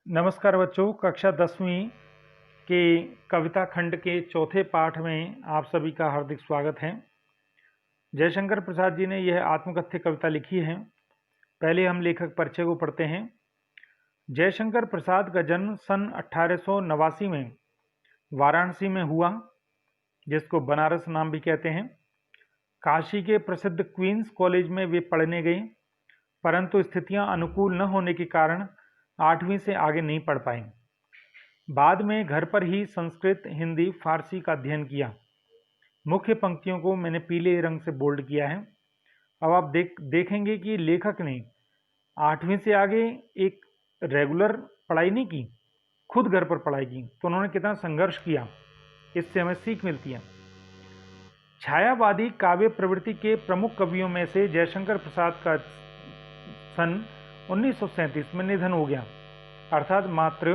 नमस्कार बच्चों, कक्षा 10वीं के कविता खंड के चौथे पाठ में आप सभी का हार्दिक स्वागत है। जयशंकर प्रसाद जी ने यह आत्मकथ्य कविता लिखी है। पहले हम लेखक परिचय को पढ़ते हैं। जयशंकर प्रसाद का जन्म सन 1889 में वाराणसी में हुआ, जिसको बनारस नाम भी कहते हैं। काशी के प्रसिद्ध क्वींस कॉलेज में वे पढ़ने गए, परंतु स्थितियां अनुकूल न होने के कारण 8वीं से आगे नहीं पढ़ पाए। बाद में घर पर ही संस्कृत, हिंदी, फारसी का अध्ययन किया। मुख्य पंक्तियों को मैंने पीले रंग से बोल्ड किया है। अब आप देखेंगे कि लेखक ने 8वीं से आगे एक रेगुलर पढ़ाई नहीं की, खुद घर पर पढ़ाई की। तो उन्होंने कितना संघर्ष किया, इससे हमें सीख मिलती है। छायावादी काव्य प्रवृत्ति के प्रमुख कवियों में से जयशंकर प्रसाद का सन 1937 में निधन हो गया, अर्थात मात्र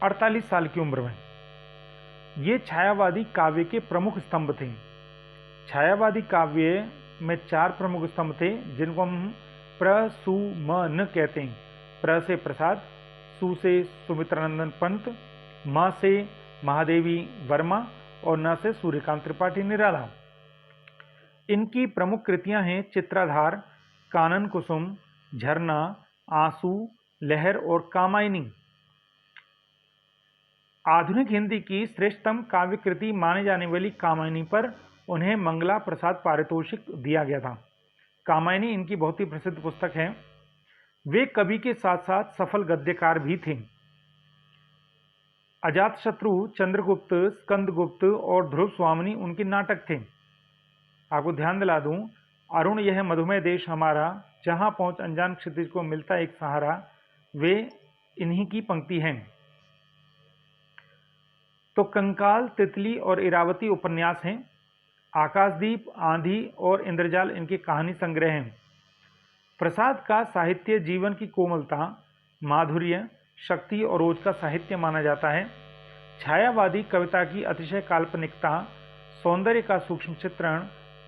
48 साल की उम्र में। ये छायावादी काव्य के प्रमुख स्तंभ थे। छायावादी काव्य में 4 प्रमुख स्तंभ थे, जिनको हम प्र, सु, म, न कहते हैं। प्र से प्रसाद, सु से सुमित्रानंदन पंत, म से महादेवी वर्मा और न से सूर्यकांत त्रिपाठी निराला। इनकी प्रमुख कृतियां हैं चित्राधार, कानन कुसुम, झरना, आंसू, लहर और कामायनी। आधुनिक हिंदी की श्रेष्ठतम काव्य कृति माने जाने वाली कामायनी पर उन्हें मंगला प्रसाद पारितोषिक दिया गया था। कामायनी इनकी बहुत ही प्रसिद्ध पुस्तक है। वे कवि के साथ साथ सफल गद्यकार भी थे। अजातशत्रु, चंद्रगुप्त, स्कंदगुप्त और ध्रुव स्वामिनी उनके नाटक थे। आपको ध्यान दिला दूं, अरुण यह मधुमेह देश हमारा, जहां पहुंच अनजान क्षितिज को मिलता एक सहारा, वे इन्हीं की पंक्ति हैं। तो कंकाल, तितली और इरावती उपन्यास हैं। आकाशदीप, आंधी और इंद्रजाल इनके कहानी संग्रह हैं। प्रसाद का साहित्य जीवन की कोमलता, माधुर्य, शक्ति और ओज का साहित्य माना जाता है। छायावादी कविता की अतिशय काल्पनिकता, सौंदर्य का सूक्ष्म चित्रण,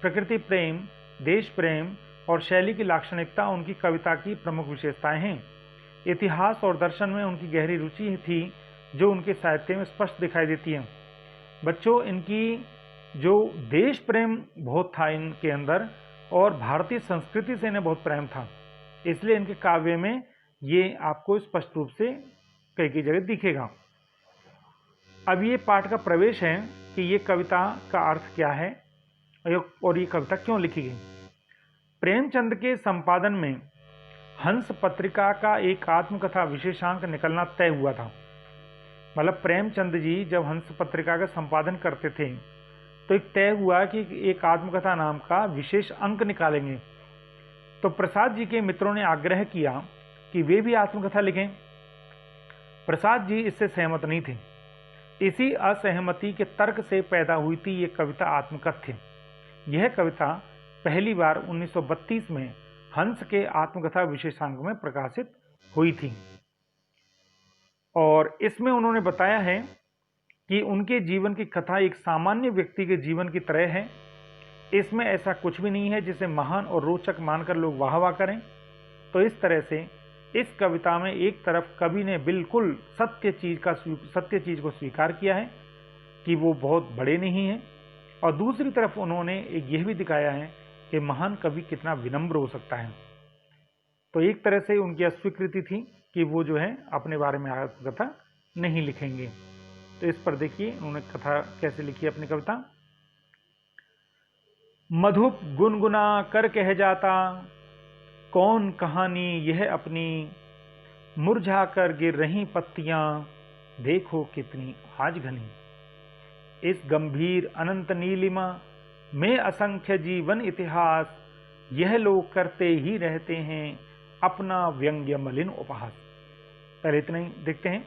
प्रकृति प्रेम, देश प्रेम और शैली की लाक्षणिकता उनकी कविता की प्रमुख विशेषताएं हैं। इतिहास और दर्शन में उनकी गहरी रुचि थी, जो उनके साहित्य में स्पष्ट दिखाई देती है। बच्चों, इनकी जो देश प्रेम बहुत था इनके अंदर, और भारतीय संस्कृति से इन्हें बहुत प्रेम था, इसलिए इनके काव्य में ये आपको स्पष्ट रूप से कई कई जगह दिखेगा। अब ये पाठ का प्रवेश है कि ये कविता का अर्थ क्या है और ये कविता क्यों लिखी गई। प्रेमचंद के संपादन में हंस पत्रिका का एक आत्मकथा विशेषांक निकलना तय हुआ था। मतलब प्रेमचंद जी जब हंस पत्रिका का संपादन करते थे, तो एक तय हुआ कि एक आत्मकथा नाम का विशेष अंक निकालेंगे। तो प्रसाद जी के मित्रों ने आग्रह किया कि वे भी आत्मकथा लिखें। प्रसाद जी इससे सहमत नहीं थे। इसी असहमति के तर्क से पैदा हुई थी ये कविता आत्मकथ्य। यह कविता पहली बार 1932 में हंस के आत्मकथा विशेषांक में प्रकाशित हुई थी, और इसमें उन्होंने बताया है कि उनके जीवन की कथा एक सामान्य व्यक्ति के जीवन की तरह है। इसमें ऐसा कुछ भी नहीं है जिसे महान और रोचक मानकर लोग वाह वाह करें। तो इस तरह से इस कविता में एक तरफ कवि ने बिल्कुल सत्य चीज को स्वीकार किया है कि वो बहुत बड़े नहीं हैं, और दूसरी तरफ उन्होंने यह भी दिखाया है कि महान कवि कितना विनम्र हो सकता है। तो एक तरह से उनकी अस्वीकृति थी कि वो जो है अपने बारे में आत्मकथा नहीं लिखेंगे। तो इस पर देखिए उन्होंने कथा कैसे लिखी अपनी कविता। मधुप गुनगुना कर कह जाता, कौन कहानी यह अपनी, मुरझा कर गिर रही पत्तियां, देखो कितनी आज घनी। इस गंभीर अनंत नीलिमा में असंख्य जीवन इतिहास, यह लोग करते ही रहते हैं अपना व्यंग्य मलिन उपहास। पहले इतना ही देखते हैं।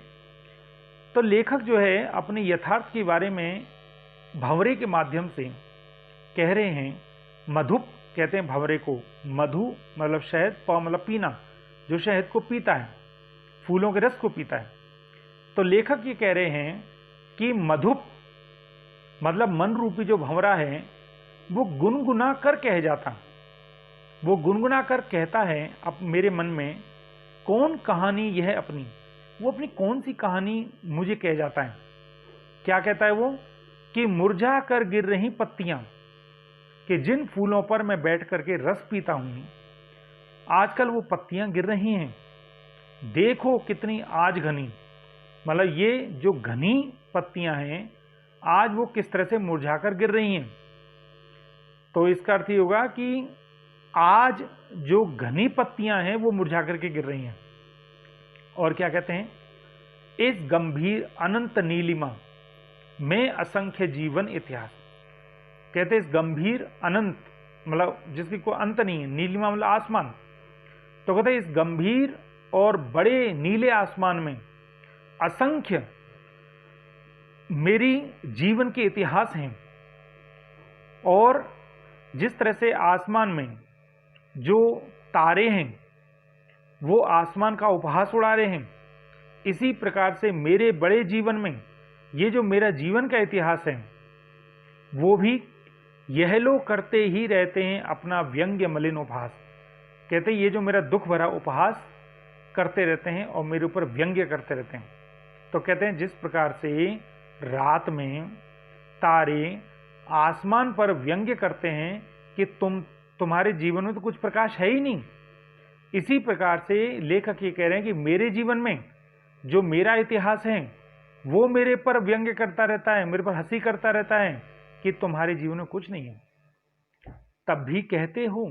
तो लेखक जो है अपने यथार्थ के बारे में भंवरे के माध्यम से कह रहे हैं। मधुप कहते हैं भंवरे को, मधु मतलब शहद, प मतलब पीना, जो शहद को पीता है, फूलों के रस को पीता है। तो लेखक ये कह रहे हैं कि मधुप मतलब मन रूपी जो भंवरा है, वो गुनगुना कर कह जाता, वो गुनगुना कर कहता है अब मेरे मन में, कौन कहानी यह अपनी, वो अपनी कौन सी कहानी मुझे कह जाता है। क्या कहता है वो कि मुरझा कर गिर रही पत्तियां, कि जिन फूलों पर मैं बैठ करके रस पीता हूं आजकल वो पत्तियां गिर रही हैं। देखो कितनी आज घनी, मतलब ये जो घनी पत्तियां हैं आज वो किस तरह से मुरझाकर गिर रही हैं। तो इसका अर्थ ये होगा कि आज जो घनी पत्तियां हैं वो मुरझा करके गिर रही हैं। और क्या कहते हैं, इस गंभीर अनंत नीलिमा में असंख्य जीवन इतिहास। कहते हैं इस गंभीर अनंत मतलब जिसकी कोई अंत नहीं है, नीलिमा मतलब आसमान। तो कहते हैं इस गंभीर और बड़े नीले आसमान में असंख्य मेरी जीवन के इतिहास हैं। और जिस तरह से आसमान में जो तारे हैं वो आसमान का उपहास उड़ा रहे हैं, इसी प्रकार से मेरे बड़े जीवन में ये जो मेरा जीवन का इतिहास है वो भी यह लोग करते ही रहते हैं अपना व्यंग्य मलिन उपहास। कहते हैं ये जो मेरा दुख भरा उपहास करते रहते हैं और मेरे ऊपर व्यंग्य करते रहते हैं। तो कहते हैं जिस प्रकार से रात में तारे आसमान पर व्यंग्य करते हैं कि तुम्हारे जीवन में तो कुछ प्रकाश है ही नहीं, इसी प्रकार से लेखक ये कह रहे हैं कि मेरे जीवन में जो मेरा इतिहास है वो मेरे पर व्यंग्य करता रहता है, मेरे पर हंसी करता रहता है कि तुम्हारे जीवन में कुछ नहीं है। तब भी कहते हो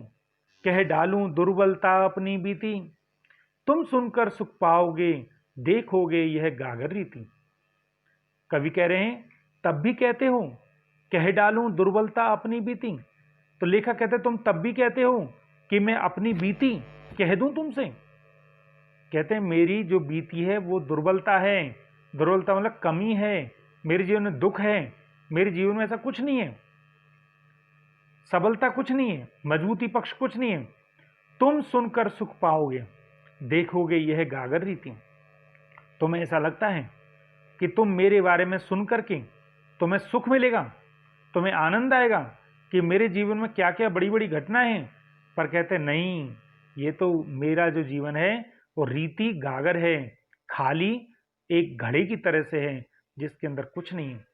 कह डालूं दुर्बलता अपनी बीती, तुम सुनकर सुख पाओगे देखोगे यह गागर रीति। कवि कह रहे हैं तब भी कहते हो कह डालूं दुर्बलता अपनी बीती। तो लेखक कहते तुम तब भी कहते हो कि मैं अपनी बीती कह दूं तुमसे। कहते हैं मेरी जो बीती है वो दुर्बलता है। दुर्बलता मतलब कमी है, मेरे जीवन में दुख है, मेरे जीवन में ऐसा कुछ नहीं है, सबलता कुछ नहीं है, मजबूती पक्ष कुछ नहीं है। तुम सुनकर सुख पाओगे देखोगे यह गागर रीति। तुम्हें ऐसा लगता है कि तुम मेरे बारे में सुन करके तुम्हें सुख मिलेगा, तुम्हें आनंद आएगा कि मेरे जीवन में क्या क्या बड़ी बड़ी घटनाएं हैं। पर कहते नहीं, ये तो मेरा जो जीवन है वो रीति गागर है, खाली एक घड़े की तरह से है जिसके अंदर कुछ नहीं है।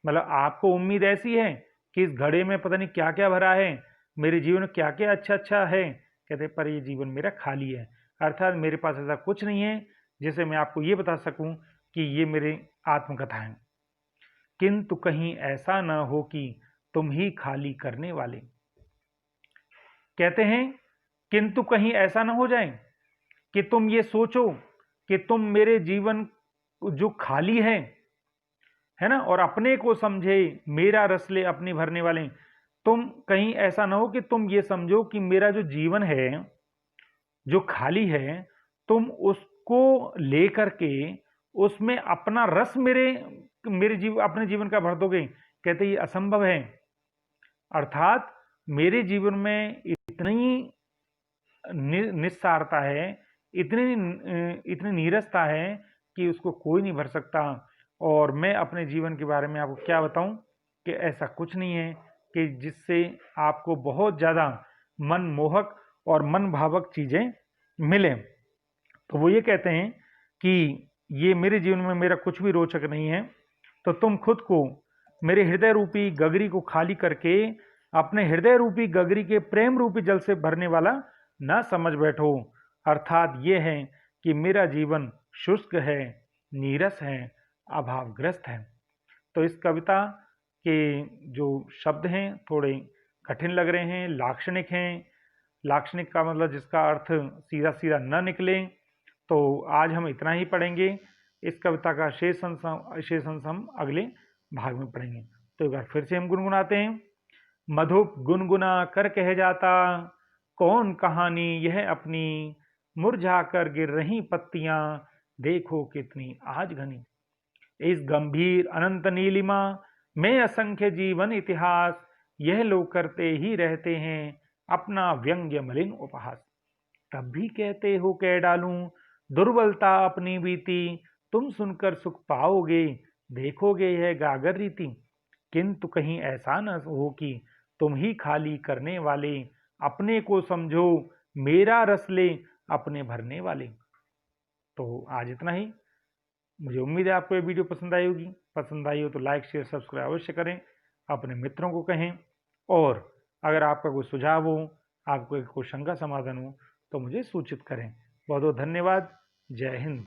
मतलब आपको उम्मीद ऐसी है कि इस घड़े में पता नहीं क्या क्या भरा है, मेरे जीवन में क्या क्या अच्छा अच्छा है। कहते पर ये जीवन मेरा खाली है, अर्थात मेरे पास ऐसा कुछ नहीं है जिसे मैं आपको ये बता सकूं कि ये मेरे आत्मकथा है। किंतु कहीं ऐसा ना हो कि तुम ही खाली करने वाले। कहते हैं किंतु कहीं ऐसा ना हो जाए कि तुम ये सोचो कि तुम मेरे जीवन जो खाली है ना, और अपने को समझे मेरा रस ले अपनी भरने वाले। तुम कहीं ऐसा ना हो कि तुम ये समझो कि मेरा जो जीवन है जो खाली है तुम उसको लेकर के उसमें अपना रस अपने जीवन का भर दोगे। कहते ये असंभव है। अर्थात मेरे जीवन में इतनी निस्सारता है, इतनी नीरसता है कि उसको कोई नहीं भर सकता। और मैं अपने जीवन के बारे में आपको क्या बताऊं कि ऐसा कुछ नहीं है कि जिससे आपको बहुत ज़्यादा मनमोहक और मन भावक चीज़ें मिले। तो वो ये कहते हैं कि ये मेरे जीवन में मेरा कुछ भी रोचक नहीं है, तो तुम खुद को मेरे हृदय रूपी गगरी को खाली करके अपने हृदय रूपी गगरी के प्रेम रूपी जल से भरने वाला न समझ बैठो। अर्थात ये है कि मेरा जीवन शुष्क है, नीरस है, अभावग्रस्त है। तो इस कविता के जो शब्द हैं थोड़े कठिन लग रहे हैं, लाक्षणिक हैं। लाक्षणिक का मतलब जिसका अर्थ सीधा सीधा न निकले। तो आज हम इतना ही पढ़ेंगे। इस कविता का शेष अंश हम अगले भाग में पढ़ेंगे। तो एक बार फिर से हम गुनगुनाते हैं। मधुप गुनगुना कर कह जाता कौन कहानी यह अपनी, मुरझा कर गिर रही पत्तियां देखो कितनी आज घनी। इस गंभीर अनंत नीलिमा में असंख्य जीवन इतिहास, यह लोग करते ही रहते हैं अपना व्यंग्य मलिन उपहास। तब भी कहते हो कह डालूं दुर्बलता अपनी बीती, तुम सुनकर सुख पाओगे देखोगे यह गागर रीति। किंतु कहीं ऐसा न हो कि तुम ही खाली करने वाले, अपने को समझो मेरा रस ले अपने भरने वाले। तो आज इतना ही। मुझे उम्मीद है आपको ये वीडियो पसंद आई होगी। पसंद आई हो तो लाइक शेयर सब्सक्राइब अवश्य करें, अपने मित्रों को कहें, और अगर आपका कोई सुझाव हो, आपको कोई शंका समाधान हो तो मुझे सूचित करें। बहुत बहुत धन्यवाद। जय हिंद।